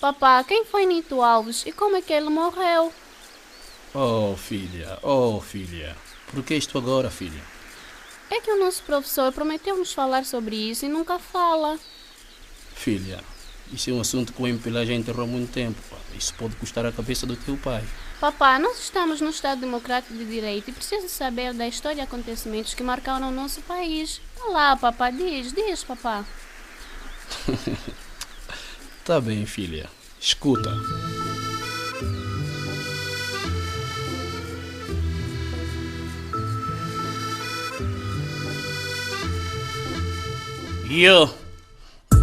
Papá, quem foi Nito Alves e como é que ele morreu? Oh filha, por que isto agora, filha? É que o nosso professor prometeu-nos falar sobre isso e nunca fala. Filha, isso é um assunto que o MPLA já enterrou há muito tempo. Isso pode custar a cabeça do teu pai. Papá, nós estamos num Estado democrático de direito e preciso saber da história e acontecimentos que marcaram o nosso país. Olá, papá, diz, papá. Tá bem, filha. Escuta.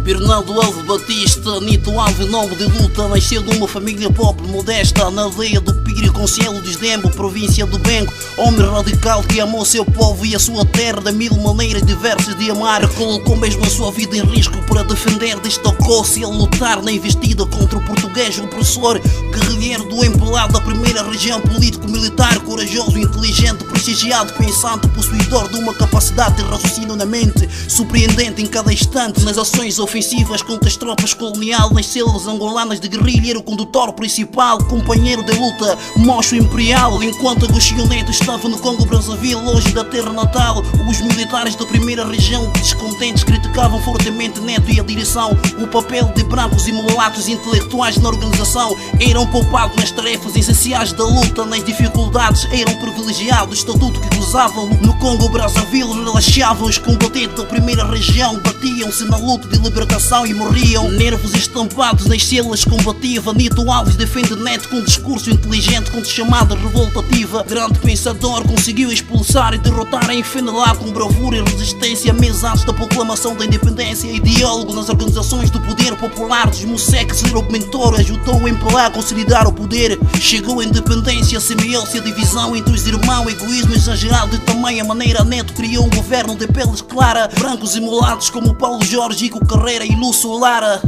Bernardo Alves Batista, Nito Alves, nome de luta, nasceu numa família pobre, modesta, na aldeia do Pírio, Conselho de Esdembo, província do Bengo. Homem radical que amou seu povo e a sua terra de mil maneiras diversas de amar. Colocou mesmo a sua vida em risco para defender, destacou-se a lutar na investida contra o português opressor. Guerrilheiro do MPLA da primeira região, político-militar, corajoso, inteligente, prestigiado, pensante, possuidor de uma capacidade de raciocínio na mente surpreendente em cada instante. Nas ações ofensivas contra as tropas coloniais, nas células angolanas de guerrilha, era o condutor principal, companheiro de luta, mocho imperial. Enquanto Agostinho Neto estava no Congo Brazzaville, longe da terra natal, os militares da primeira região, descontentes, criticavam fortemente Neto e a direção. O papel de brancos e mulatos intelectuais na organização eram poupados nas tarefas essenciais da luta, nas dificuldades eram privilegiados. O estatuto que gozavam no Congo Brazzaville relaxavam os combatentes da primeira região, batiam-se na luta de libertação e morriam. Nervos estampados nas células combativa, Nito Alves defende Neto com um discurso inteligente contra chamada revoltativa. Grande pensador, conseguiu expulsar e derrotar a FNLA com bravura e resistência meses antes da proclamação da independência. Ideólogo nas organizações do poder popular dos Moseques, era o mentor, ajudou o MPLA a consolidar o poder. Chegou a independência, semeou-se a divisão entre os irmãos, egoísmo exagerado de tamanha maneira. Neto criou um governo de peles clara, brancos e mulatos como Paulo Jorge, Ico Carreira e Lúcio Lara.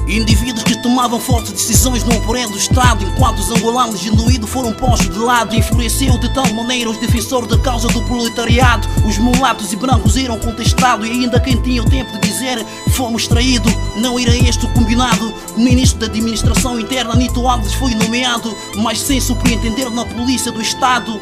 Indivíduos que tomavam fortes decisões no aparelho do Estado, enquanto os angolanos genuídos foram postos de lado. Enfureceu de tal maneira os defensores da causa do proletariado. Os mulatos e brancos eram contestados e ainda quem tinha o tempo de dizer fomos traídos. Não era este o combinado. O ministro da administração interna, Nito Alves, foi nomeado, mas sem surpreender na polícia do Estado.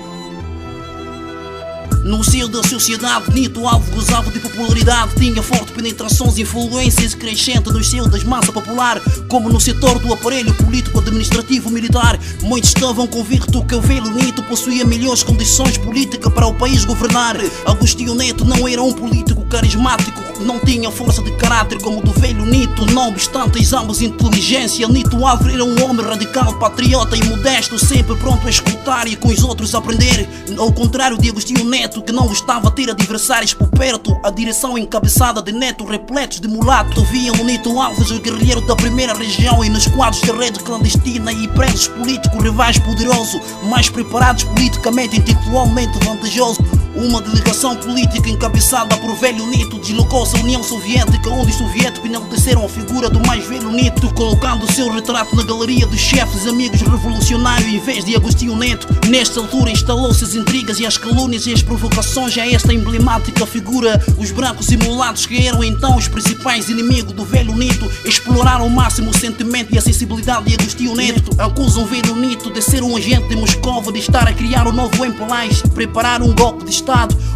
No seio da sociedade, Nito Alves gozava de popularidade, tinha forte penetrações e influências crescentes no seio das massas popular, como no setor do aparelho político, administrativo, militar. Muitos estavam convictos que o velho Nito possuía melhores condições políticas para o país governar. Agostinho Neto não era um político carismático, não tinha força de caráter como o do velho Nito. Não obstante as ambas inteligência, Nito Alves era um homem radical, patriota e modesto, sempre pronto a escutar e com os outros aprender. Ao contrário de Agostinho Neto, que não gostava de ter adversários por perto, a direção encabeçada de Neto, repletos de mulato, viam no Nito Alves o guerreiro da primeira região e nos quadros de rede clandestina e presos políticos rivais poderosos, mais preparados politicamente e intelectualmente vantajosos. Uma delegação política encabeçada por velho Nito deslocou-se à União Soviética, onde os soviéticos enalteceram a figura do mais velho Nito, colocando o seu retrato na galeria dos chefes amigos revolucionários em vez de Agostinho Neto. Nesta altura instalou-se as intrigas e as calúnias e as provocações a esta emblemática figura. Os brancos e mulatos, que eram então os principais inimigos do velho Nito, exploraram ao máximo o sentimento e a sensibilidade de Agostinho Neto. Acusam o velho Nito de ser um agente de Moscova, de estar a criar um novo MPLA, preparar um golpe de Estado.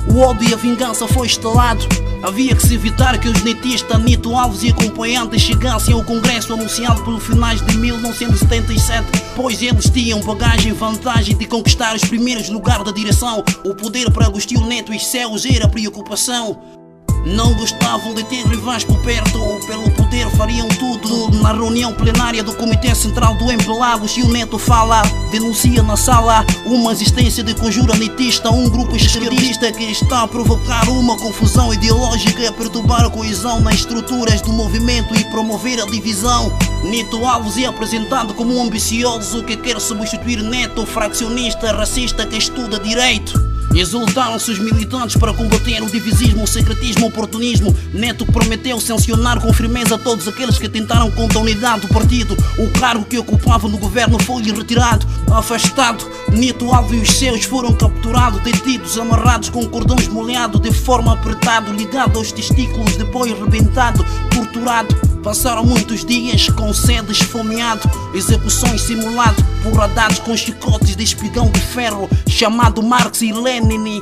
O ódio e a vingança foi instalado. Havia que se evitar que os netistas Nito Alves e acompanhantes chegassem ao Congresso anunciado pelos finais de 1977, pois eles tinham bagagem e vantagem de conquistar os primeiros lugares da direção. O poder para Agostinho Neto e seus era preocupação. Não gostavam de ter rivais por perto ou pelo poder fariam tudo. Na reunião plenária do Comitê Central do MPLA, Agostinho Neto fala, denuncia na sala uma existência de conjura netista, um grupo esquerdista que está a provocar uma confusão ideológica e a perturbar a coesão nas estruturas do movimento e promover a divisão. Nito Alves é apresentado como um ambicioso que quer substituir Neto, fraccionista, racista que estuda direito. Exultaram-se os militantes para combater o divisismo, o secretismo, o oportunismo. Neto prometeu sancionar com firmeza todos aqueles que tentaram contra a unidade do partido. O cargo que ocupava no governo foi-lhe retirado, afastado. Nito Alves e os seus foram capturados, detidos, amarrados com cordões molhados de forma apertada, ligado aos testículos, depois rebentado, torturado. Passaram muitos dias com sede esfomeado, execuções simulado por radares com chicotes de espigão de ferro, chamado Marx e Lenin.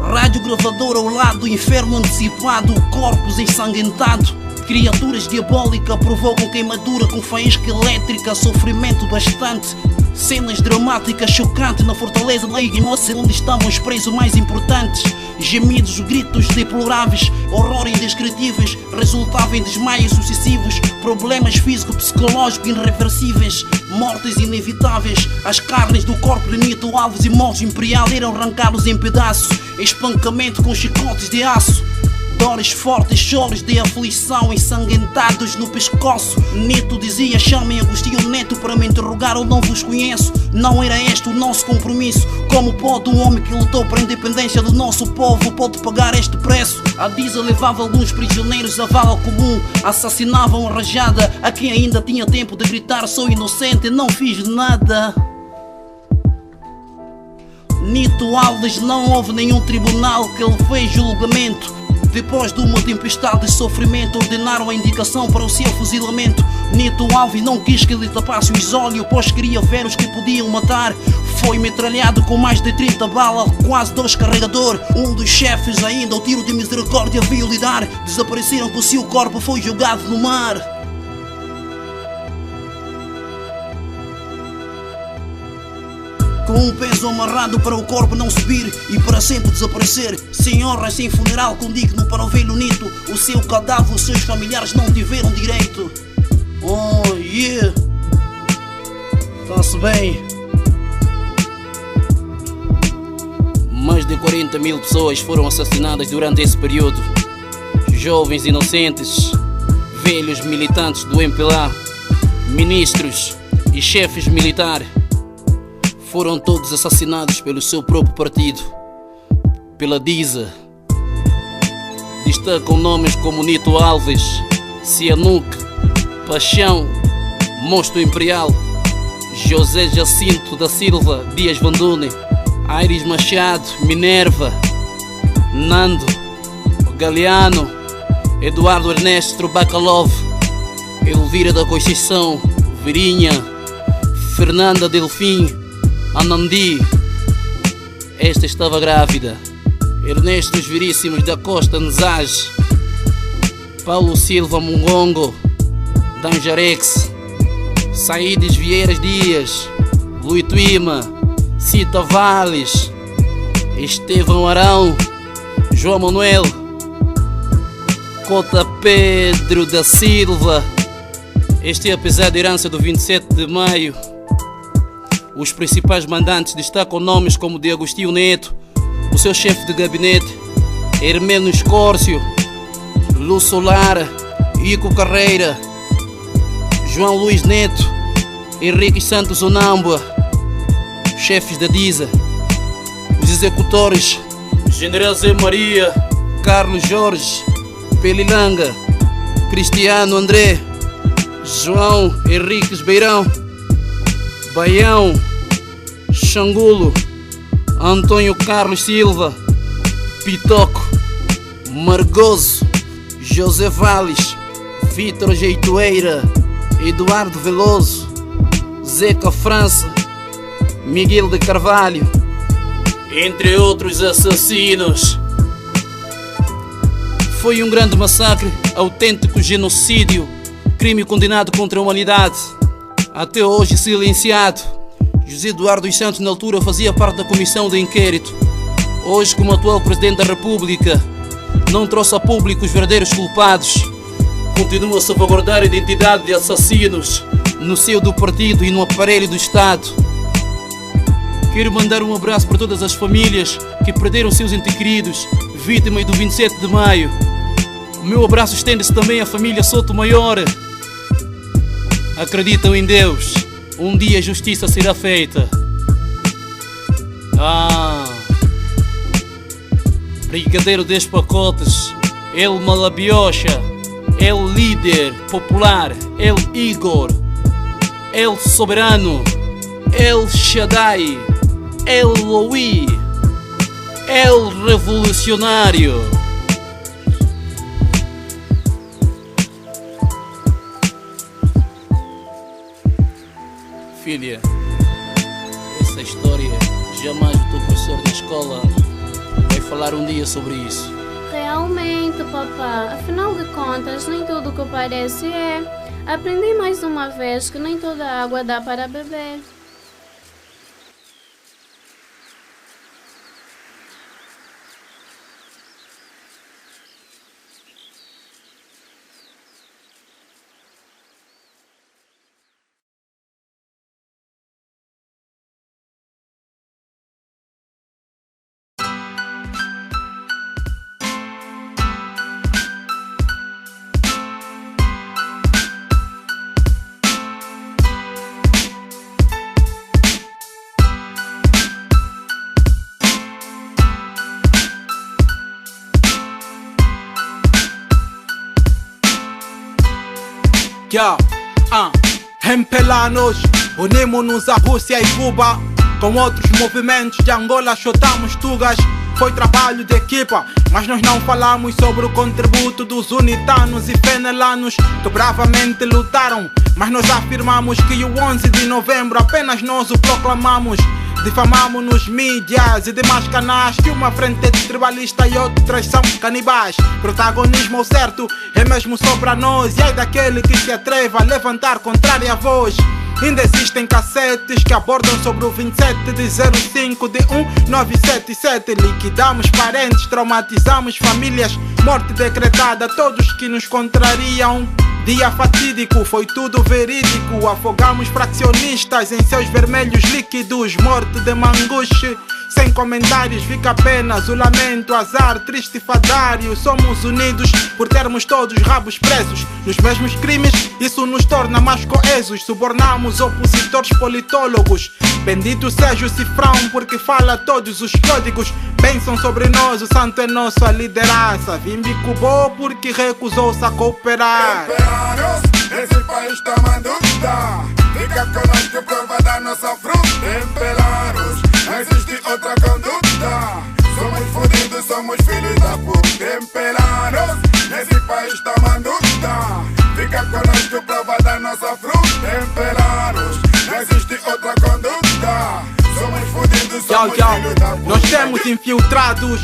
Radiogravador ao lado, inferno antecipado, corpos ensanguentados. Criaturas diabólicas provocam queimadura com faísca elétrica, sofrimento bastante. Cenas dramáticas chocantes na fortaleza da ignorância, onde estavam os presos mais importantes. Gemidos, gritos deploráveis, horror indescritíveis, resultavam em desmaios sucessivos, problemas físico-psicológicos irreversíveis, mortes inevitáveis. As carnes do corpo de Nito Alves e Morros Imperial eram arrancados em pedaços, espancamento com chicotes de aço. Dores fortes, choros de aflição ensanguentados no pescoço. Nito dizia: chamem Agostinho Neto para me interrogar, eu não vos conheço. Não era este o nosso compromisso. Como pode um homem que lutou para a independência do nosso povo pode pagar este preço? A Diza levava alguns prisioneiros à vala comum, assassinavam a rajada a quem ainda tinha tempo de gritar: sou inocente, não fiz nada. Nito Alves não houve nenhum tribunal que ele fez julgamento. Depois de uma tempestade de sofrimento, ordenaram a indicação para o seu fuzilamento. Nito Alves não quis que lhe tapasse os olhos, pois queria ver os que podiam matar. Foi metralhado com mais de 30 balas, quase 2 carregadores. Um dos chefes ainda, o tiro de misericórdia, veio lhe dar. Desapareceram com o seu corpo, foi jogado no mar. Com um peso amarrado para o corpo não subir e para sempre desaparecer. Sem honra, sem funeral condigno para o velho Nito. O seu cadáver, os seus familiares não tiveram direito. Oh yeah, tá-se bem. Mais de 40 mil pessoas foram assassinadas durante esse período. Jovens inocentes, velhos militantes do MPLA, ministros e chefes militares foram todos assassinados pelo seu próprio partido, pela Diza. Destacam nomes como Nito Alves, Sihanouk, Paixão, Monstro Imperial, José Jacinto da Silva Dias Vandune, Aires Machado, Minerva, Nando, Galeano, Eduardo Ernesto Bacalov, Elvira da Conceição, Virinha, Fernanda Delfim, Anandi, esta estava grávida. Ernesto Veríssimos da Costa Nzage, Paulo Silva Mungongo, Danjarex, Saides Vieiras Dias, Luituima, Cita Valles, Estevão Arão, João Manuel, Cota Pedro da Silva. Este é a pesada herança do 27 de maio. Os principais mandantes destacam nomes como de Agostinho Neto, o seu chefe de gabinete, Hermeno Escórcio, Lu Solara, Ico Carreira, João Luís Neto, Henrique Santos Onambua, chefes da Diza, os executores, General Zé Maria, Carlos Jorge, Pelilanga, Cristiano André, João Henriques Beirão, Baião, Xangulo, Antônio Carlos Silva, Pitoco, Margoso, José Valles, Vítor Jeitoeira, Eduardo Veloso, Zeca França, Miguel de Carvalho, entre outros assassinos. Foi um grande massacre, autêntico genocídio, crime condenado contra a humanidade, até hoje silenciado. José Eduardo dos Santos na altura fazia parte da comissão de inquérito. Hoje, como atual Presidente da República, não trouxe a público os verdadeiros culpados. Continua a salvaguardar a identidade de assassinos no seio do partido e no aparelho do Estado. Quero mandar um abraço para todas as famílias que perderam seus entes queridos, vítimas do 27 de maio. O meu abraço estende-se também à família Sotomayor. Acreditam em Deus, um dia a justiça será feita. Brigadeiro dos Pacotes, El Malabiocha, El Líder Popular, El Igor, El Soberano, El Shaddai, El Louis, El Revolucionário. Filha, essa história jamais o teu professor da escola vai falar um dia sobre isso. Realmente, papá. Afinal de contas, nem tudo o que parece é. Aprendi mais uma vez que nem toda água dá para beber. Em Pelanos, unimos-nos a Rússia e Cuba. Com outros movimentos de Angola chutamos tugas. Foi trabalho de equipa, mas nós não falamos sobre o contributo dos unitanos e fenelanos que bravamente lutaram. Mas nós afirmamos que o 11 de novembro apenas nós o proclamamos. Difamamos nos mídias e demais canais que uma frente é tribalista e outras são canibais. Protagonismo ao certo é mesmo só pra nós, e ai daquele que se atreva a levantar contrária voz. Ainda existem cassetes que abordam sobre o 27 de 05 de 1977. Liquidamos parentes, traumatizamos famílias, morte decretada a todos que nos contrariam. Dia fatídico, foi tudo verídico. Afogamos fraccionistas em seus vermelhos líquidos. Morte de Manguche, sem comentários, fica apenas o lamento, azar, triste e fadário. Somos unidos por termos todos rabos presos nos mesmos crimes, isso nos torna mais coesos. Subornamos opositores politólogos. Bendito seja o cifrão porque fala todos os códigos. Pensam sobre nós, o santo é nosso, a liderança. Vimbi cubou porque recusou-se a cooperar. Esse país tá manduta. Fica conosco, prova da nossa fruta. Temperados, não existe outra conduta. Somos fodidos, somos filhos da puta. Temperados, nesse país tá manduta. Fica conosco, prova da nossa fruta. Temperados, não existe outra conduta. Somos fodidos, somos filhos da puta. Nós temos infiltrados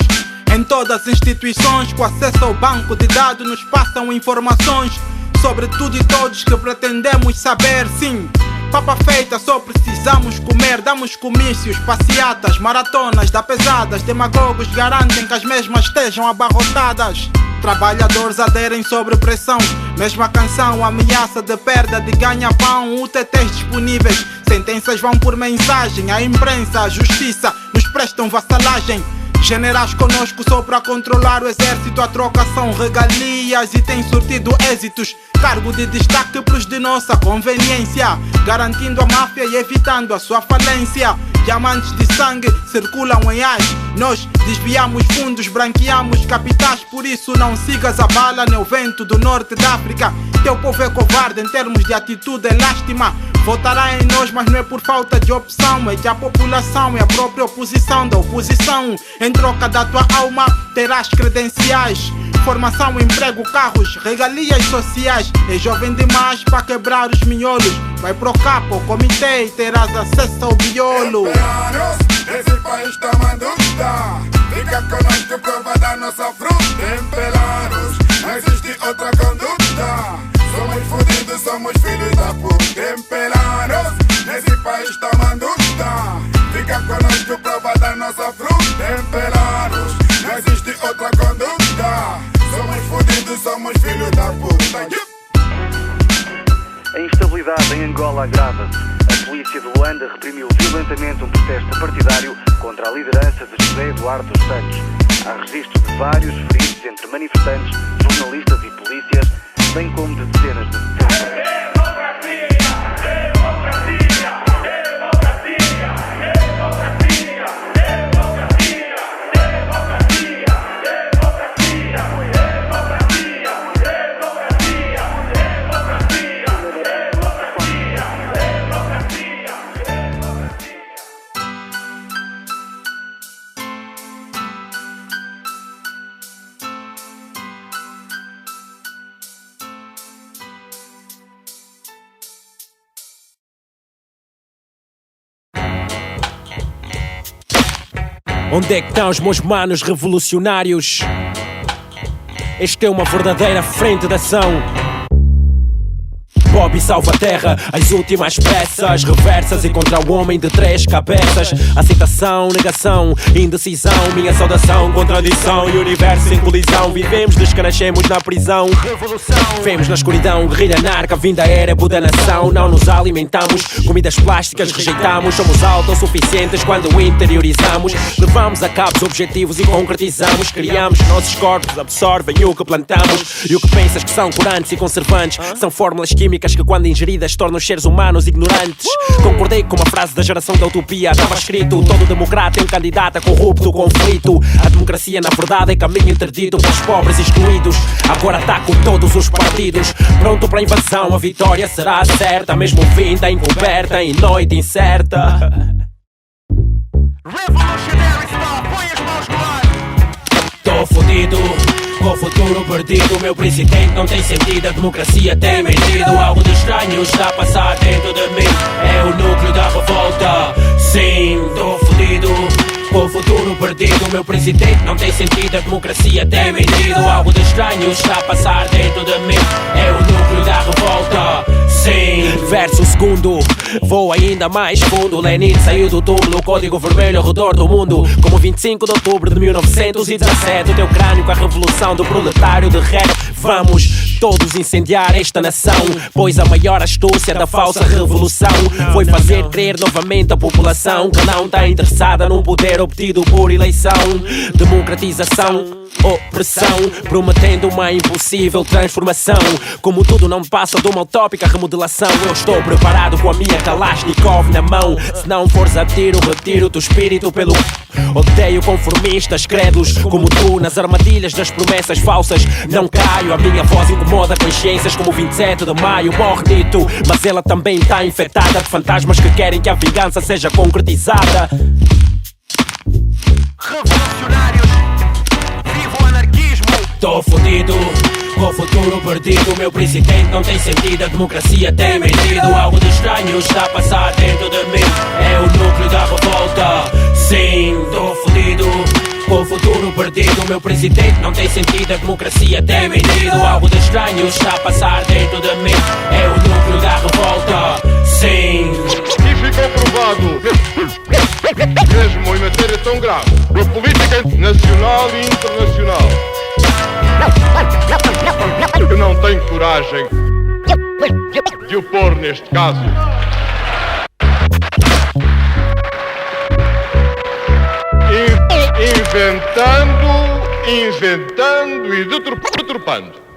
em todas as instituições, com acesso ao banco de dados nos passam informações sobre tudo e todos que pretendemos saber. Sim, papa feita, só precisamos comer. Damos comícios, passeatas, maratonas da pesadas. Demagogos garantem que as mesmas estejam abarrotadas. Trabalhadores aderem sobre pressão. Mesma canção, ameaça de perda de ganha-pão. UTTs disponíveis, sentenças vão por mensagem. A imprensa, a justiça nos prestam vassalagem. Generais conosco só para controlar o exército. A troca são regalias e tem surtido êxitos. Cargo de destaque pros de nossa conveniência, garantindo a máfia e evitando a sua falência. Diamantes de sangue circulam em ais. Nós desviamos fundos, branqueamos capitais. Por isso não sigas a bala nem o vento do norte da África. Teu povo é covarde em termos de atitude, é lástima. Votará em nós, mas não é por falta de opção. É que a população é a própria oposição da oposição. Em troca da tua alma terás credenciais, formação, emprego, carros, regalias sociais. É jovem demais para quebrar os miolos. Vai pro capo, o comitê e terás acesso ao biolo. Esse país tá manduta. Fica conosco, prova da nossa fruta. Temperados, não existe outra conduta. Somos fodidos, somos filhos da puta. Temperados, nesse país tá manduta. Fica conosco, prova da nossa fruta. Temperados, não existe outra conduta. Somos fodidos, somos filhos da puta. A instabilidade em Angola agrava-se. A polícia de Luanda reprimiu violentamente um protesto partidário contra a liderança de José Eduardo dos Santos. Há registro de vários feridos entre manifestantes, jornalistas e polícias, bem como de dezenas de detenções. Onde é que estão os meus manos revolucionários? Esta é uma verdadeira frente de ação. Bobby salva a terra, as últimas peças reversas e contra o homem de 3 cabeças. Aceitação, negação, indecisão, minha saudação, contradição e universo em colisão. Vivemos, descanachemos na prisão. Revolução. Vemos na escuridão, guerrilha narca, vinda érebo da nação. Não nos alimentamos, comidas plásticas rejeitamos. Somos autossuficientes quando interiorizamos. Levamos a cabo os objetivos e concretizamos. Criamos, nossos corpos absorvem o que plantamos. E o que pensas que são corantes e conservantes são fórmulas químicas que quando ingeridas tornam os seres humanos ignorantes. Concordei com uma frase da geração da utopia. Estava escrito, todo democrata é um candidato a corrupto, conflito. A democracia na verdade é caminho interdito para os pobres excluídos. Agora está com todos os partidos. Pronto para a invasão, a vitória será certa, mesmo vinda encoberta em noite incerta. Tô fodido, com o futuro perdido. O meu presidente não tem sentido, a democracia tem mentido. Algo de estranho está a passar dentro de mim. É o núcleo da revolta. Sim, tô fodido, com o futuro perdido. O meu presidente não tem sentido, a democracia tem mentido. Algo de estranho está a passar dentro de mim. É o núcleo da revolta. Sim. Verso segundo, vou ainda mais fundo. Lenin saiu do túmulo, código vermelho ao redor do mundo. Como 25 de outubro de 1917. O teu crânio com a revolução do proletário derrete. Vamos todos incendiar esta nação, pois a maior astúcia da falsa revolução foi fazer crer novamente a população que não está interessada num poder obtido por eleição. Democratização, opressão, prometendo uma impossível transformação. Como tudo não passa de uma utópica remodelação, eu estou preparado com a minha Kalashnikov na mão. Se não fores a tiro, retiro teu espírito pelo... Odeio conformistas, credos como tu. Nas armadilhas das promessas falsas não caio. A minha voz incomoda consciências como 27 de maio. Morre Nito, mas ela também está infectada de fantasmas que querem que a vingança seja concretizada. Revolucionários, viva o anarquismo. Tô fodido, com o futuro perdido. O meu presidente não tem sentido, a democracia tem mentido. Algo de estranho está a passar dentro de mim. É o núcleo da revolta. Sim, tô fodido, com o futuro perdido. O meu presidente não tem sentido, a democracia tem mentido. Algo de estranho está a passar dentro de mim. É o núcleo da revolta. Sim. E ficou provado, mesmo em matéria tão grave, da política nacional e internacional, que não tem coragem de o pôr neste caso. Inventando e deturpando.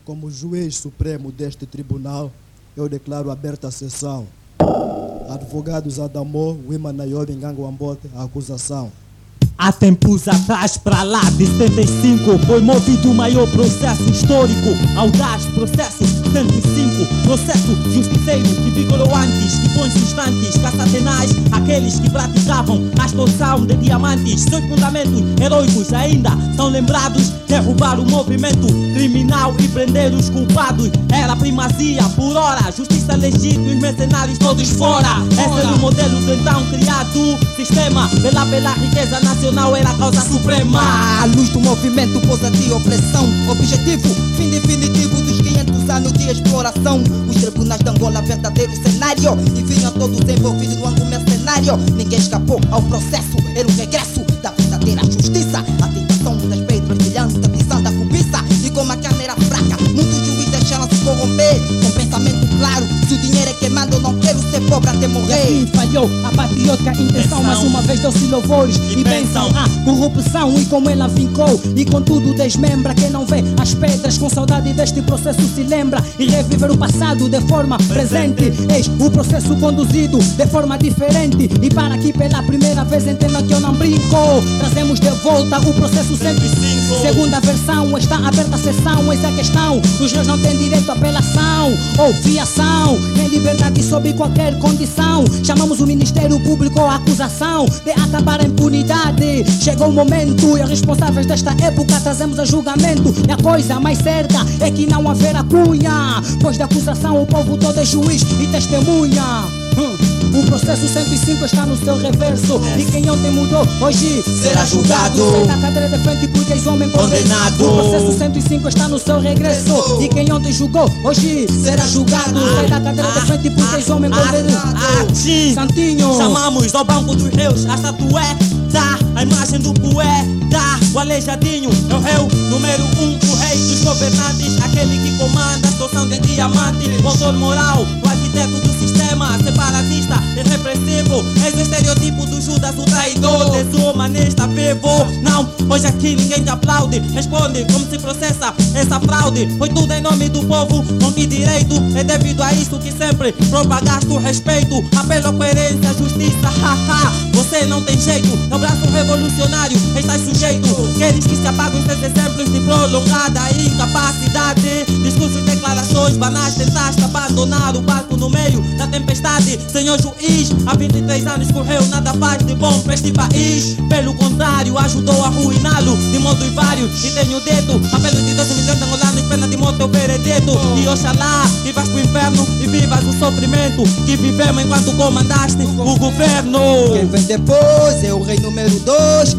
Como juiz supremo deste tribunal, eu declaro aberta a sessão. Advogados Adamo, Wima Nayobi, Ngango Ambote, a acusação. Há tempos atrás, para lá de 75, foi movido o maior processo histórico. Audaz, processo 105, processo justiceiro que vigorou antes de bons instantes. Caçatenais, aqueles que praticavam a extorsão de diamantes. Seus fundamentos heróicos ainda são lembrados. Derrubar o movimento criminal e prender os culpados. Era primazia por hora, justiça legítima e os mercenários todos fora. Esse era o modelo de então criado. Sistema pela riqueza nacional era a causa suprema. A luz do movimento pousa de opressão. Objetivo, fim definitivo dos 500 anos de exploração. Os tribunais de Angola, verdadeiro cenário. E vinham todos envolvidos no ângulo mercenário. Ninguém escapou ao processo. Era o regresso da verdadeira justiça. A tentação das pedras brilhantes, a prisão da cobiça. E como a carne era fraca, muitos juízes deixaram-se corromper. Com pensamento claro, se o dinheiro é queimado, eu não quero ser pobre até morrer. E falhou a patriótica intenção. Mais uma vez deu-se louvores e bênção à corrupção e como ela vincou. E contudo desmembra quem não vê as pedras. Com saudade deste processo se lembra e reviver o passado de forma presente. Eis o processo conduzido de forma diferente. E para que pela primeira vez entenda que eu não brinco, trazemos de volta o processo 105. Segunda versão, está aberta a sessão. Eis a questão, os réus não têm direito à apelação ou fiação, em liberdade sob qualquer condição. Chamamos o Ministério Público à acusação de acabar a impunidade. Chegou o momento e os responsáveis desta época trazemos a julgamento. E a coisa mais certa é que não haverá cunha, pois da acusação o povo todo é juiz e testemunha. O processo 105 está no seu reverso. E quem ontem mudou, hoje será julgado. Sai da cadeira de frente porque és homem condenado. O processo 105 está no seu regresso. E quem ontem julgou, hoje será julgado. Sai da cadeira de frente porque és homem condenado. Santinho, chamamos ao banco dos réus a estatueta, a imagem do poeta. O aleijadinho é o réu número 1, o rei dos governantes, aquele que comanda a situação de diamante. O autor moral, o arquiteto do sistema, separatista e repressivo. És o estereotipo do Judas, o traidor, desumanista, vivo. Não, hoje aqui ninguém te aplaude. Responde como se processa essa fraude. Foi tudo em nome do povo, com que direito? É devido a isso que sempre propagaste o respeito. Apelo à coerência, justiça, haha. Você não tem jeito, é o braço revolucionário, estás sujeito. Queres que se apaguem os teus exemplos de prolongada incapacidade. Discursos e declarações banais, tentaste abandonar o barco no meio da tempestade. Senhor juiz, há 23 anos correu, nada faz de bom para este país. Pelo contrário, ajudou a arruiná-lo de modo vário. E tenho dito, apelo de 12 milhões de angolanos, pena de morte é o veredito. E oxalá que vais pro inferno e vivas o sofrimento que vivemos enquanto comandaste o governo. Quem vem depois é o rei número 2.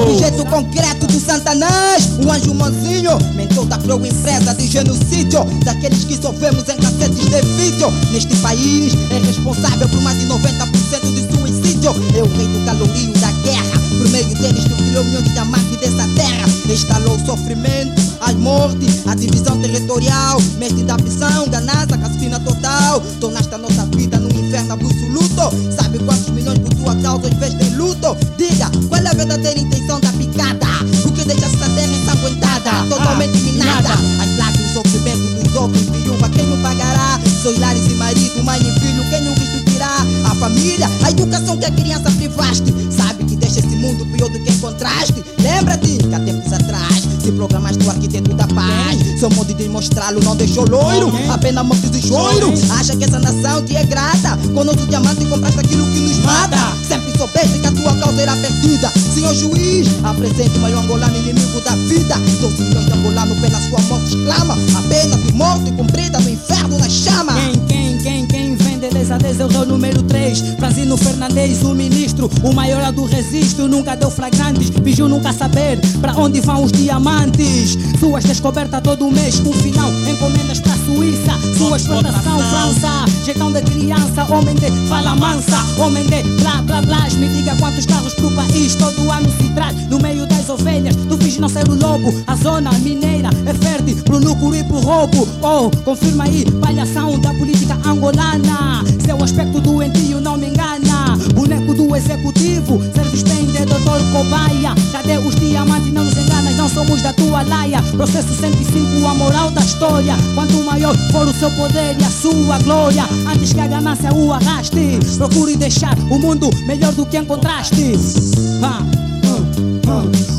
Objeto concreto do Santanás, um anjo mansinho, mentor da cruel empresa de genocídio, daqueles que só vemos em cassetes de vídeo. Neste país é responsável por mais de 90% de suicídio. É o rei do calorio da guerra, por meio deles tu criou milhões de diamantes dessa terra. Instalou o sofrimento, a morte, a divisão territorial, mestre da prisão, ganância, casfina total. Tornaste a nossa vida num inferno absoluto. Sabe quantos milhões por tua causa às vezes tem luto? Diga, qual é a verdadeira intenção da picada? O que deixa essa terra ensanguentada, totalmente minada? As lágrimas, o sofrimento dos outros, viúva, quem não pagará? Seus lares e marido, mãe e filho, quem não restituirá? A família, a educação que a criança privaste. Sabe que deixa esse mundo pior do que encontraste? Lembra-te que há tempos atrás se programaste o arquiteto da paz. Seu modo de mostrá-lo não deixou loiro, apenas morte de choiro. Acha que essa nação te é grata? Com nosso diamante compraste aquilo que nos mata. Sempre soubeste que a tua causa era perdida. Senhor juiz, apresente o maior angolano inimigo da vida. 12 milhões de angolanos pela sua morte exclama. A pena de morte cumprida no inferno na chama. Quem vem de desadeza é o rei número 3. Franzino Fernandes, o ministro, o maior do registro. Nunca deu flagrantes, fingiu nunca saber pra onde vão os diamantes. Suas descobertas todo mês, um final, encomendas pra Suíça. Sua exportação, França, jeitão de criança. Homem de fala mansa, homem de blá blá blá. Me diga quantos carros pro país todo ano se traz. No meio das ovelhas, tu finge não ser o lobo. A zona mineira é fértil pro lucro e pro roubo. Oh, confirma aí, palhação da política angolana. Seu aspecto doentio não me engana. Boneco do executivo, serves bem de doutor cobaia. Cadê os diamantes? Não nos enganas, não somos da tua laia. Processo 105, a moral da história. Quanto maior for o seu poder e a sua glória, antes que a ganância o arraste, procure deixar o mundo melhor do que encontraste.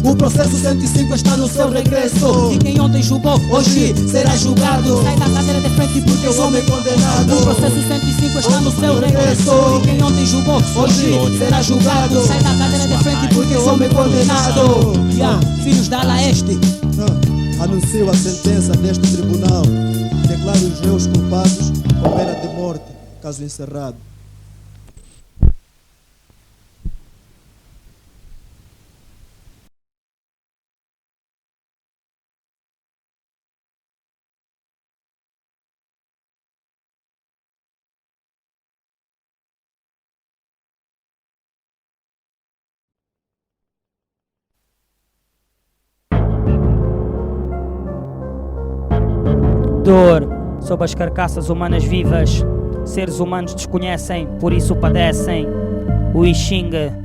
O processo 105 está no seu regresso. E quem ontem julgou, hoje será julgado. Sai da cadeira de frente porque o homem condenado. O processo 105 está no seu regresso. E quem ontem julgou, hoje será julgado. Sai da cadeira de frente porque o homem condenado. Filhos da Laeste, anuncio a sentença deste tribunal. Declaro os réus culpados com pena de morte, caso encerrado. Dor sob as carcaças humanas vivas. Seres humanos desconhecem, por isso padecem. O Ixinga.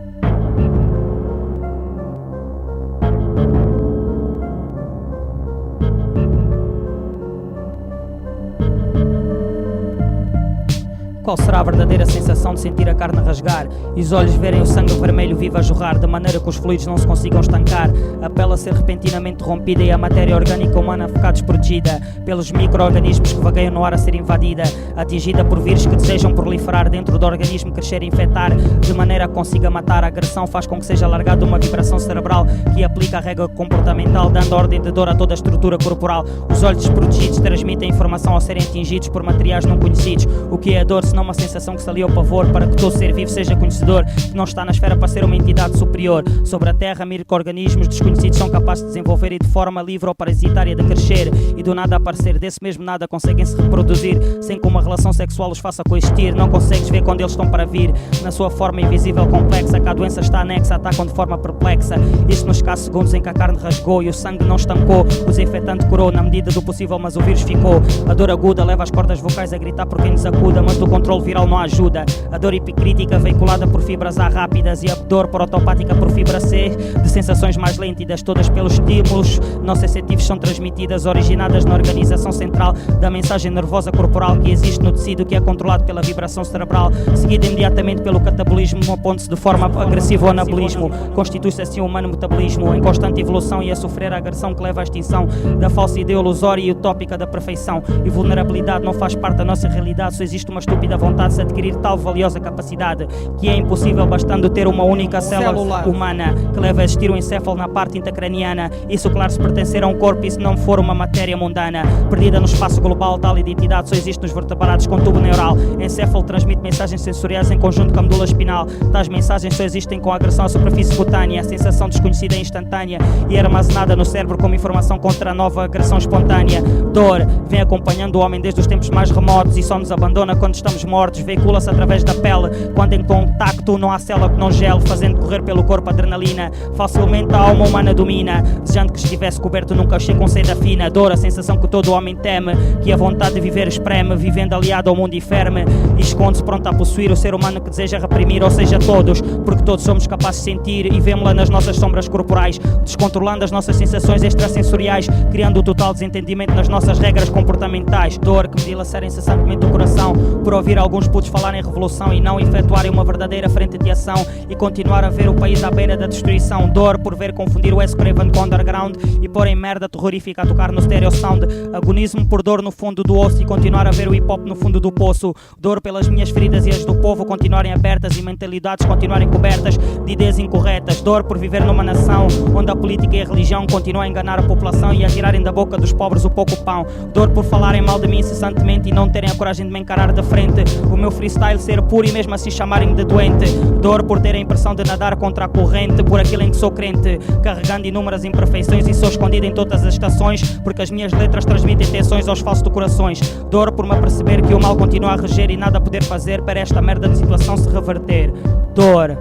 Qual será a verdadeira sensação de sentir a carne rasgar e os olhos verem o sangue vermelho vivo a jorrar, de maneira que os fluidos não se consigam estancar, a pele a ser repentinamente rompida e a matéria orgânica humana ficar desprotegida pelos micro-organismos que vagueiam no ar a ser invadida, atingida por vírus que desejam proliferar dentro do organismo, crescer e infectar, de maneira que consiga matar. A agressão faz com que seja largada uma vibração cerebral que aplica a regra comportamental, dando ordem de dor a toda a estrutura corporal. Os olhos desprotegidos transmitem informação ao serem atingidos por materiais não conhecidos. O que é a dor senão uma sensação que se alia ao pavor, para que todo ser vivo seja conhecedor que não está na esfera para ser uma entidade superior. Sobre a Terra, micro-organismos desconhecidos são capazes de desenvolver e de forma livre ou parasitária de crescer e do nada aparecer. Desse mesmo nada conseguem se reproduzir sem que uma relação sexual os faça coexistir. Não consegues ver quando eles estão para vir, na sua forma invisível complexa, que a doença está anexa, atacam de forma perplexa. Isso nos escassos segundos em que a carne rasgou e o sangue não estancou, o desinfetante curou na medida do possível, mas o vírus ficou. A dor aguda leva as cordas vocais a gritar por quem nos acuda, mas do controle viral não ajuda. A dor epicrítica veiculada por fibras A rápidas e a dor protopática por fibra C, de sensações mais léntidas, todas pelos estímulos não sensitivos são transmitidas, originadas na organização central da mensagem nervosa corporal que existe no tecido, que é controlado pela vibração cerebral, seguida imediatamente pelo catabolismo, aponte-se de forma agressiva ao anabolismo. Constitui-se assim o humano metabolismo em constante evolução e a sofrer a agressão que leva à extinção da falsa ideia ilusória e utópica da perfeição. E vulnerabilidade não faz parte da nossa realidade, só existe uma estúpida vontade de se adquirir tal valiosa capacidade que é impossível, bastando ter uma única célula humana que leva a existir um encéfalo na parte intracraniana. Isso, claro, se pertencer a um corpo e se não for uma matéria mundana perdida no espaço global, tal identidade só existe nos vertebrados com tubo neural. Encéfalo transmite mensagens sensoriais em conjunto com a medula espinal. Tais mensagens só existem com a agressão à superfície cutânea. A sensação desconhecida é instantânea e armazenada no cérebro como informação contra a nova agressão espontânea. Dor vem acompanhando o homem desde os tempos mais remotos e só nos abandona quando estamos mortos. Veicula-se através da pele, quando em contacto não há célula que não gele, fazendo correr pelo corpo adrenalina. Facilmente a alma humana domina, desejando que estivesse coberto num cachê com seda fina. Dor, a sensação que todo homem teme, que a vontade de viver espreme, vivendo aliado ao mundo enferme, e esconde-se pronto a possuir o ser humano que deseja reprimir, ou seja, todos, porque todos somos capazes de sentir e vemos-la nas nossas sombras corporais, descontrolando as nossas sensações extrasensoriais, criando o total desentendimento nas nossas regras comportamentais. Dor que me dilacera incessantemente o coração por ouvir alguns putos falarem em revolução e não efetuarem uma verdadeira frente de ação e continuar a ver o país à beira da destruição. Dor por ver confundir o S-Craven com underground e pôr em merda terrorífica a tocar no stereo sound. Agonismo por dor no fundo do osso e continuar a ver o hip-hop no fundo do poço. Dor pelas minhas feridas e as do povo continuarem abertas e mentalidades continuarem cobertas de ideias incorretas. Dor por viver numa nação onde a política e a religião continuam a enganar a população e a tirarem da boca dos pobres o pouco pão. Dor por falarem mal de mim incessantemente e não terem a coragem de me encarar de frente. O meu freestyle ser puro e mesmo assim chamarem-me de doente. Dor por ter a impressão de nadar contra a corrente, por aquilo em que sou crente, carregando inúmeras imperfeições e sou escondido em todas as estações, porque as minhas letras transmitem tensões aos falsos corações. Dor por me aperceber que o mal continua a reger e nada poder fazer para esta merda de situação se reverter. Dor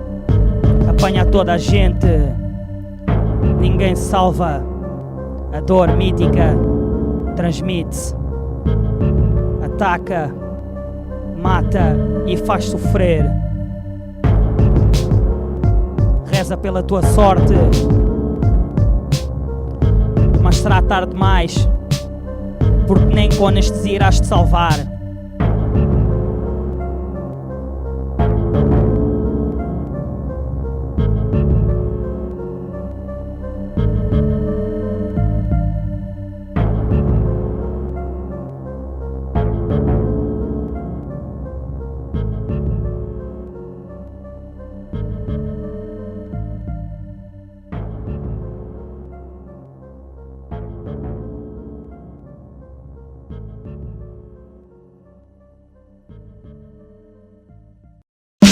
apanha toda a gente, ninguém se salva. A dor mítica transmite-se, ataca, mata e faz sofrer. Reza pela tua sorte, mas será tarde demais, porque nem com anestesia irás te salvar.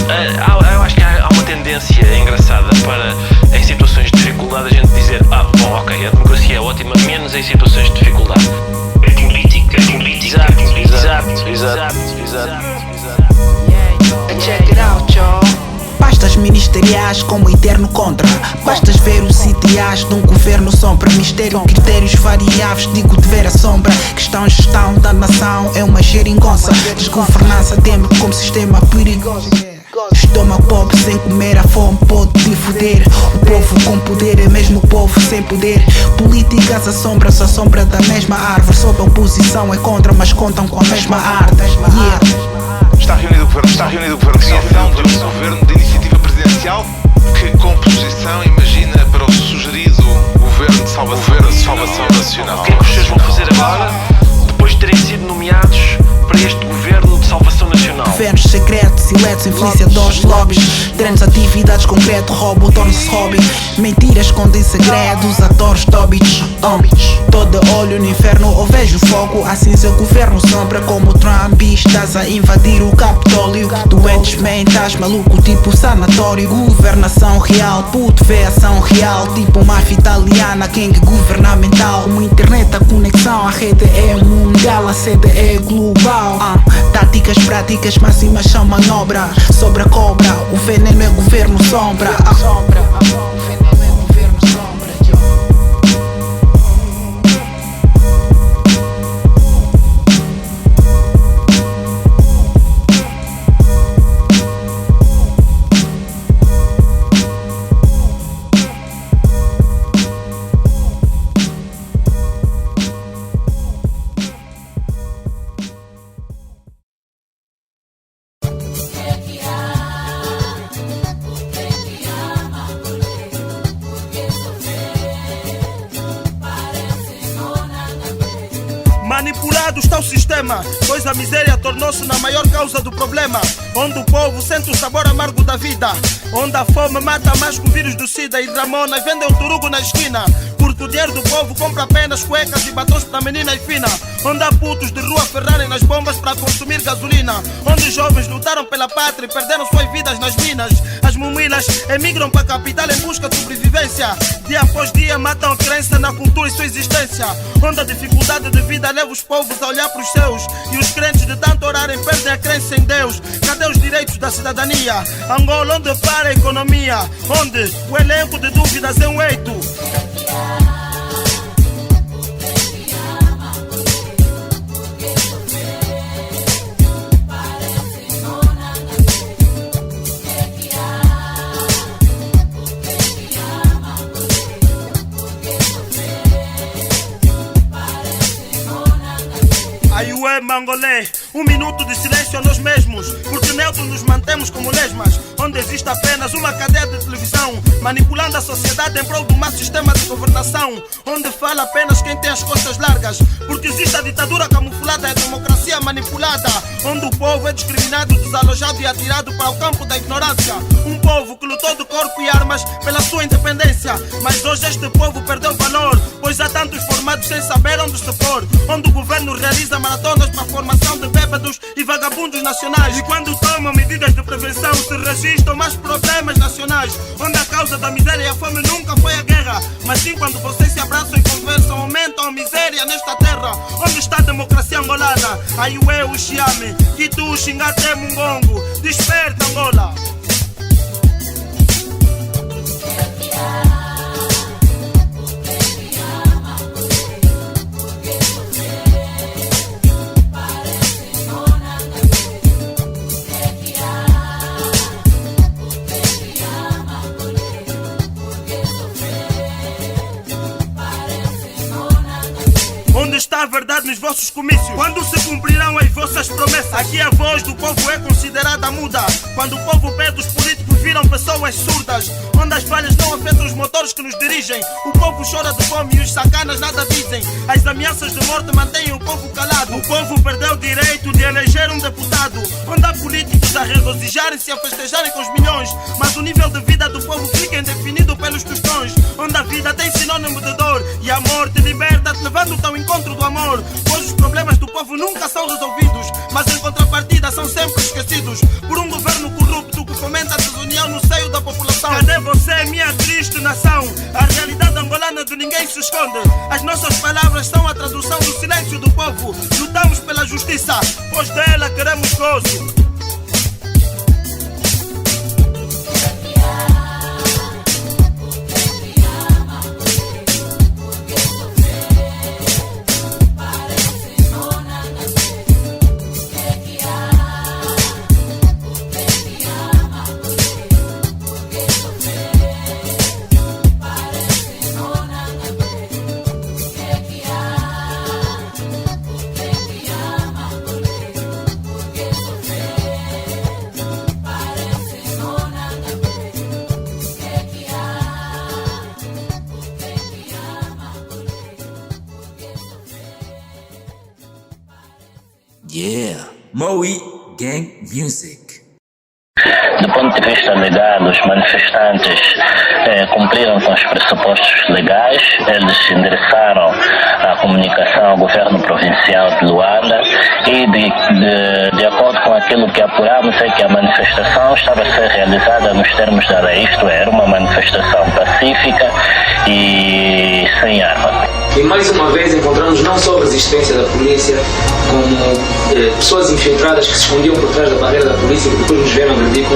Eu acho que há uma tendência engraçada para, em situações de dificuldade, a gente dizer: bom, ok, a democracia é ótima, menos em situações de dificuldade. É política. Exato. Check it out, y'all. Pastas ministeriais como eterno contra. Bastas ver os ideais de um governo sombra. Mistério, critérios variáveis, digo de ver a sombra. Questão, gestão da nação é uma geringonça. Desgovernança teme como sistema perigoso. Estômago pobre sem comer, a fome pode te foder. O povo com poder é mesmo o povo sem poder. Políticas assombram-se a sombra da mesma árvore. Sob a oposição é contra, mas contam com a mesma arte. Está reunido o governo. Criação de um governo de iniciativa presidencial. Que composição imagina para o sugerido governo de salvação nacional? O que é que os senhores vão fazer agora, depois de terem sido nomeados para este governo de salvação nacional? Governos secretos, eletos, influenciadores, lobbies. Treinos, atividades concretas, roubo, torna-se hobby. Mentiras escondem segredos, atores, tobics. Todo olho no inferno ou vejo fogo. Assim seu governo sombra como Trump. Estás a invadir o Capitólio. Doentes mentais, maluco tipo sanatório. Governação real, puto vê ação real. Tipo máfia italiana, gangue governamental. Uma internet, a conexão, a rede é mundial. A sede é global. Táticas práticas, máximas são manobra. Sobre a cobra, o veneno é governo sombra. Manipulado está o sistema, pois a miséria tornou-se na maior causa do problema. Onde o povo sente o sabor amargo da vida, onde a fome mata mais que o vírus do SIDA. E Ramona vende um turugo na esquina, porque o dinheiro do povo compra apenas cuecas e batons para menina e fina. Onde há putos de rua ferrarem nas bombas para consumir gasolina. Onde os jovens lutaram pela pátria e perderam suas vidas nas minas. As mamilas emigram para a capital em busca de sobrevivência. Dia após dia matam a crença na cultura e sua existência. Onde a dificuldade de vida leva os povos a olhar para os seus. E os crentes de tanto orarem perdem a crença em Deus. Cadê os direitos da cidadania? Angola, onde para a economia? Onde o elenco de dúvidas é um eito. Aiué Mangolé, um minuto de silêncio a nós mesmos, porque neutros nos mantemos como lesmas. Onde existe apenas uma cadeia de televisão, manipulando a sociedade em prol de um sistema de governação. Onde fala apenas quem tem as costas largas, porque existe a ditadura camuflada e a democracia manipulada. Onde o povo é discriminado, desalojado e atirado para o campo da ignorância. Um povo que lutou de corpo e armas pela sua independência. Mas hoje este povo perdeu valor, pois há tantos formados sem saber onde se pôr. Onde o governo realiza maratonas para a formação de bêbados e vagabundos nacionais. E quando tomam medidas de prevenção se registram mais problemas nacionais. Onde a causa da miséria e a fome nunca foi a guerra, mas sim quando vocês se abraçam e conversam aumentam a miséria nesta terra. Onde está a democracia angolana? Aiué o Xiame, que tu xingate mungongo. Desperta Angola. Onde está a verdade nos vossos comícios? Quando se cumprirão as vossas promessas? Aqui a voz do povo é considerada muda. Quando o povo pede, os políticos viram pessoas surdas. Onde as falhas não afetam os motores que nos dirigem. O povo chora de fome e os sacanas nada dizem. As ameaças de morte mantêm o povo calado. O povo perdeu o direito de eleger um deputado. Onde há políticos a regozijarem-se, a festejarem com os milhões, mas o nível de vida do povo fica indefinido pelos tostões. Onde a vida tem sinônimo de dor e a morte liberta-te, levando-te ao encontro do amor. Pois os problemas do povo nunca são resolvidos, mas em contrapartida são sempre esquecidos por um governo corrupto que fomenta a desunião no seio da população. Cadê você, minha triste nação? A realidade angolana de ninguém se esconde. As nossas palavras são a tradução do silêncio do povo. Lutamos pela justiça, pois dela queremos gozo. Yeah, Moe Gang Music. Do ponto de vista legal, os manifestantes cumpriram com os pressupostos legais. Eles endereçaram a comunicação ao governo provincial de Luanda e de acordo com aquilo que apuramos é que a manifestação estava a ser realizada nos termos da lei, isto é, era uma manifestação pacífica e sem arma. E mais uma vez encontramos não só resistência da polícia, como pessoas infiltradas que se escondiam por trás da barreira da polícia e que depois nos vieram agredir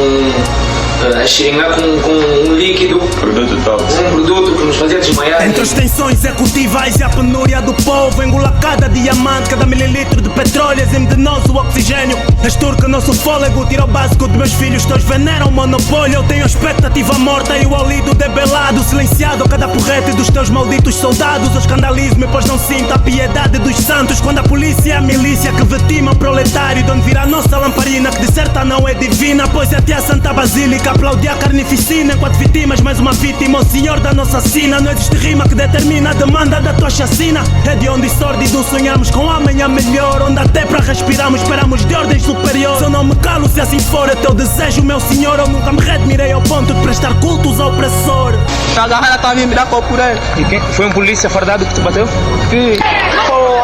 a xeringar com um líquido, um produto que nos fazia desmaiar. Entre as tensões executivas e a penúria do povo, engula cada diamante, cada mililitro de petróleo, exime de nós o oxigênio, extorque nosso fôlego, tira o básico de meus filhos, todos veneram o monopólio. Eu tenho a expectativa morta e o ouvido debelado, silenciado a cada porrete dos teus malditos soldados. Eu escandalizo-me pois não sinto a piedade dos santos, quando a polícia é a milícia que vitima o proletário, de onde virá a nossa lamparina que de certa não é divina, pois é até a Santa Basílica aplaudir a carnificina enquanto vítimas, mais uma vítima, o senhor da nossa sina. Não existe rima que determina a demanda da tua chacina. É de onde sórdido sonhamos com amanhã melhor, onde até para respirarmos esperamos de ordem superior. Se eu não me calo, se assim for é teu desejo, meu senhor, eu nunca me redmirei ao ponto de prestar cultos ao opressor. Tá agarrada, tá a me dar qual por ele. E quem? Foi um polícia fardado que te bateu? Sim.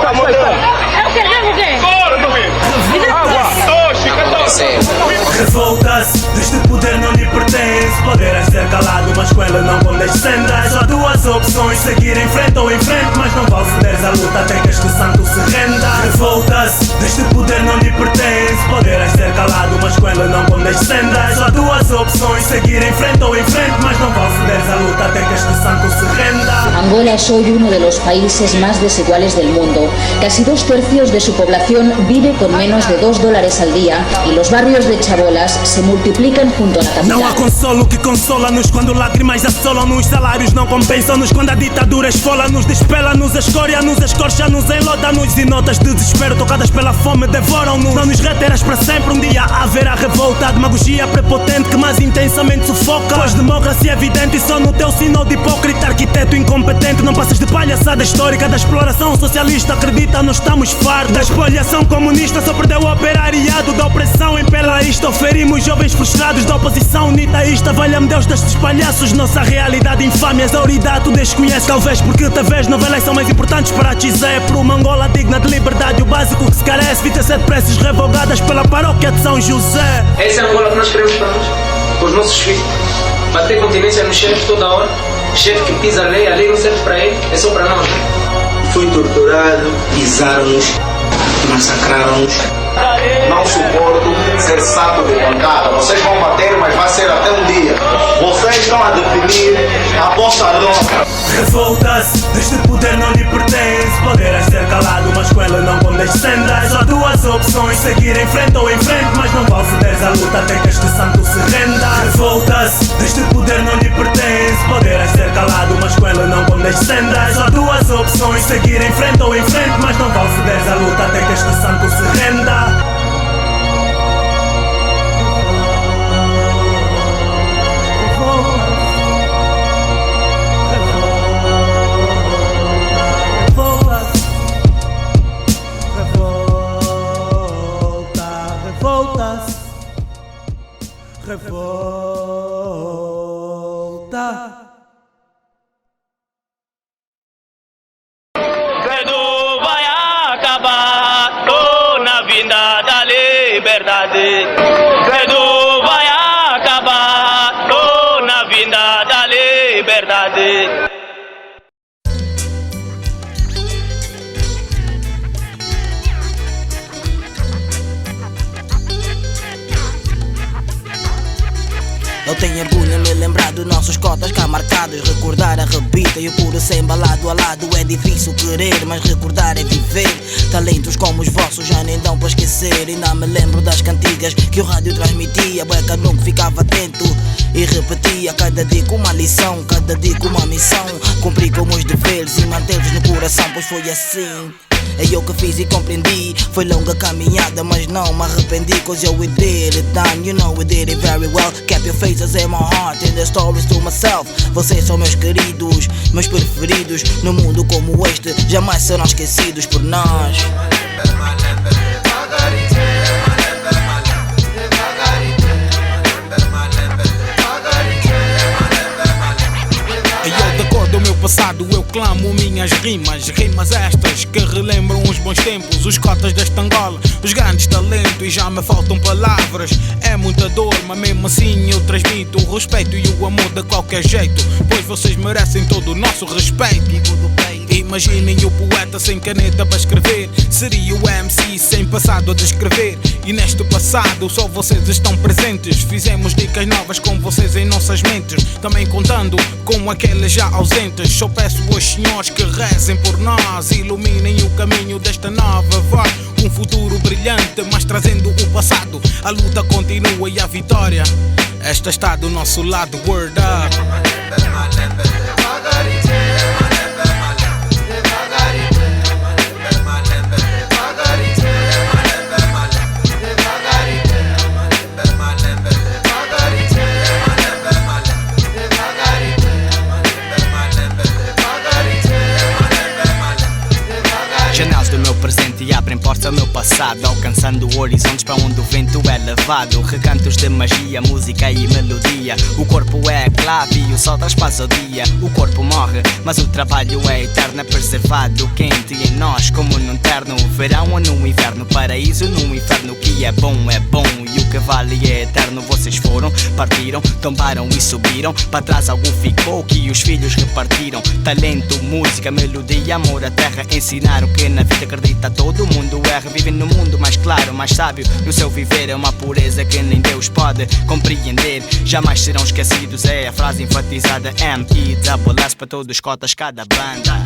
Tá morrendo. Eu quero o quê? Revoltas, este poder não lhe pertence. Poderás ser calado, mas com ele não condescendas. Só duas opções, seguir em frente ou em frente, mas não vale cederes a luta até que este santo se renda. Revoltas, este poder não lhe pertence. Poderás ser calado, mas com ele não condescendas. Só duas opções, seguir em frente ou em frente, mas não vale cederes a luta até que este santo se renda. Angola es hoy uno de los países más desiguales del mundo. Casi 2/3 de su población vive con menos de $2 al día y los barrios de chabolas se multiplican junto a la capital. Não há consolo que consola-nos quando lágrimas assolam-nos, salários não compensam-nos quando a ditadura esfola-nos, despela-nos, escória-nos, escorcha-nos, enloda-nos e notas de desespero tocadas pela fome devoram-nos. Não nos reteras para sempre, um dia haverá revolta, a demagogia prepotente que mais intensamente sufoca. Pois democracia é evidente e só no teu sinal de hipócrita, arquiteto incompetente. Não passas de palhaçada histórica da exploração socialista, acredita, não estamos fartos. Da espoliação comunista só perdeu o operariado, da opressão imperialista oferimos jovens frustrados, da oposição unitaísta. Valha-me Deus destes palhaços, nossa realidade infame, a exauridade tu desconhece. Talvez porque talvez novelas são mais importantes para ti, Zé. Por uma Angola digna de liberdade, o básico que se carece, 27 preces revogadas pela paróquia de São José. Essa é a Angola que nós queremos para nós, para os nossos filhos. Bater continência nos chefes toda hora, chefe que pisa a lei não serve para ele, é só para nós, né? Fui torturado, pisaram-nos, massacraram-nos. Não suporto ser saco de pancada. Vocês vão bater, mas vai ser até um dia. Vocês estão a definir a vossa nota. Revoltas, este poder não lhe pertence. Poderás ser calado, mas com ele não condescendas. Só duas opções, seguir em frente ou em frente, mas não vale cederes a luta até que este santo se renda. Revoltas, este poder não lhe pertence. Poderás ser calado, mas com ele não condescendas. Só duas opções, seguir em frente ou em frente, mas não vale cederes a luta até que este santo se renda. Cedo vai acabar, tô na vinda da liberdade. Cedo vai acabar, tô na vinda da liberdade. Eu tenho orgulho em me lembrar dos nossos cotas cá marcados. Recordar a rebita e o puro sem balado a lado. É difícil querer, mas recordar é viver. Talentos como os vossos já nem dão para esquecer. Ainda me lembro das cantigas que o rádio transmitia. Bueca nunca ficava atento e repetia. Cada dia com uma lição, cada dia com uma missão. Cumprir com os deveres e mantê-los no coração, pois foi assim. É eu que fiz e compreendi. Foi longa caminhada, mas não me arrependi. Cause we did it done, you know we did it very well. Kept your faces in my heart and the stories to myself. Vocês são meus queridos, meus preferidos. No mundo como este, jamais serão esquecidos por nós. Do meu passado eu clamo minhas rimas estas que relembram os bons tempos, os cotas desta Angola, os grandes talentos, e já me faltam palavras. É muita dor, mas mesmo assim eu transmito o respeito e o amor de qualquer jeito, pois vocês merecem todo o nosso respeito. Imaginem o poeta sem caneta para escrever, seria o MC sem passado a descrever. E neste passado só vocês estão presentes, fizemos dicas novas com vocês em nossas mentes, também contando com aqueles já ausentes. Só peço aos senhores que rezem por nós, iluminem o caminho desta nova voz. Um futuro brilhante, mas trazendo o passado. A luta continua e a vitória esta está do nosso lado. Word up. Janelas do meu presente e abrem portas ao meu passado, alcançando horizontes para onde o vento é levado. Recantos de magia, música e melodia. O corpo é a clave e o sol traz paz ao dia. O corpo morre, mas o trabalho é eterno, é preservado, quente em nós como num terno. Verão ou no inverno, paraíso no inferno. O que é bom e o que vale é eterno. Vocês foram, partiram, tombaram e subiram. Para trás algo ficou que os filhos repartiram. Talento, música, melodia, amor à terra. Ensinaram que na vida acredita todo mundo erra. Vivem no mundo mais claro, mais sábio. No seu viver é uma pureza que nem Deus pode compreender. Jamais serão esquecidos, é a frase enfatizada. M-E-S-S para todos os cotas, cada banda.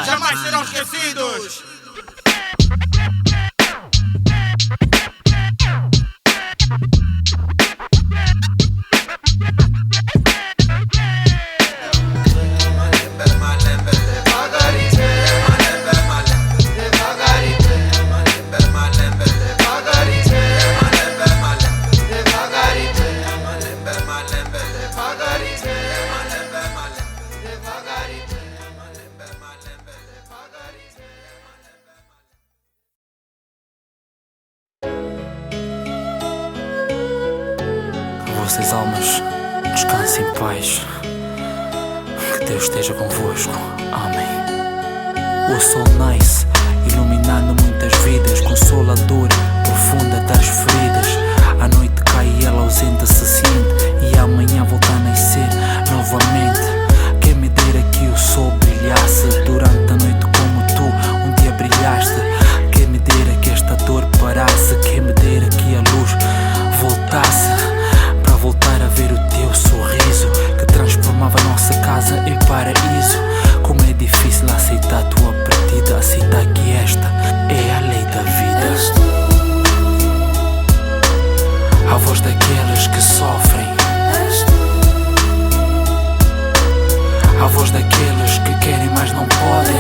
Jamais serão esquecidos. Vossas almas descansem em paz. Que Deus esteja convosco. Amém. O sol nasce, iluminando muitas vidas, consolador, profunda das feridas. A noite cai e ela ausenta se sente, e amanhã volta a nascer novamente. Quem me dera que o sol brilhasse durante a noite como tu um dia brilhaste. Quem me dera que esta dor parasse. Quem me dera que a luz voltasse, voltar a ver o teu sorriso que transformava a nossa casa em paraíso. Como é difícil aceitar a tua partida, aceitar que esta é a lei da vida. A voz daqueles que sofrem, a voz daqueles que querem mas não podem,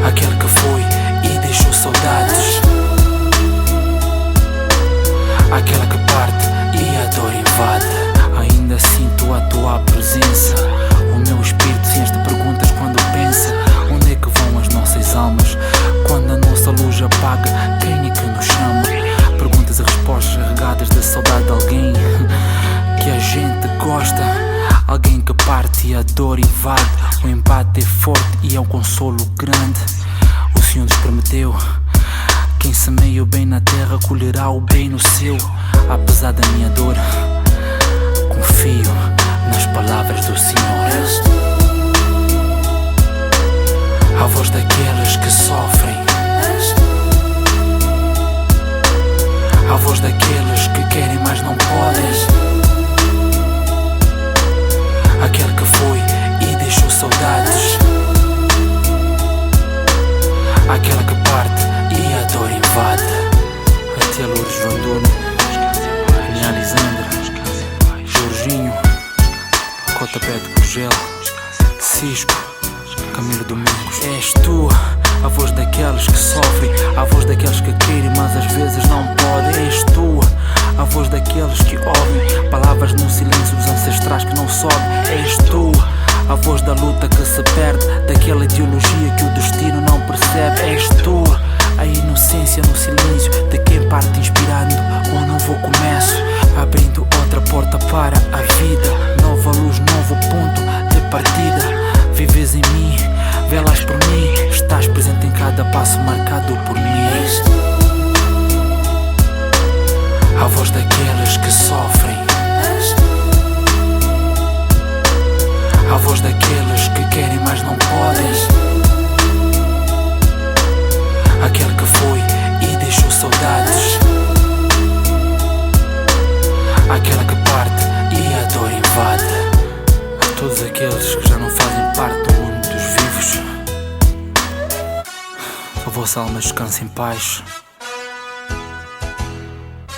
aquele que foi e deixou saudades, aquela que parte e a dor invade. Ainda sinto a tua presença, o meu espírito se te perguntas quando pensa. Onde é que vão as nossas almas? Quando a nossa luz apaga, quem é que nos chama? Perguntas e respostas regadas da saudade de alguém que a gente gosta. Alguém que parte e a dor invade. O embate é forte e é um consolo grande. O Senhor nos prometeu: quem semeia o bem na terra colherá o bem no céu. Apesar da minha dor, confio nas palavras do Senhor. A voz daqueles que sofrem, a voz daqueles que querem mas não podem, aquele que foi e deixou saudades, aquela que parte e a dor invade. Até Lourdes Vandono, Minha Lisandra, Jorginho, Cota Pé de Gurgel, Cisco, Camilo Domingos. És tu, a voz daqueles que sofrem, a voz daqueles que querem mas às vezes não podem. És tu, a voz daqueles que ouvem palavras no silêncio dos ancestrais que não sobem. És tu, a voz da luta que se perde, daquela ideologia que o destino não percebe. És tu, a inocência no silêncio de quem parte inspirando um novo começo, abrindo outra porta para a vida, nova luz, novo ponto de partida. Vives em mim, velas por mim, estás presente em cada passo marcado por mim. A voz daqueles que sofrem, a voz daqueles que querem mas não podem, aquele que foi e deixou saudades, aquela que parte e a dor invade. A todos aqueles que já não fazem parte do mundo dos vivos, que a vossa alma descanse em paz.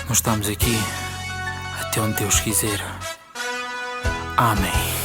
Nós estamos aqui até onde Deus quiser. Amém.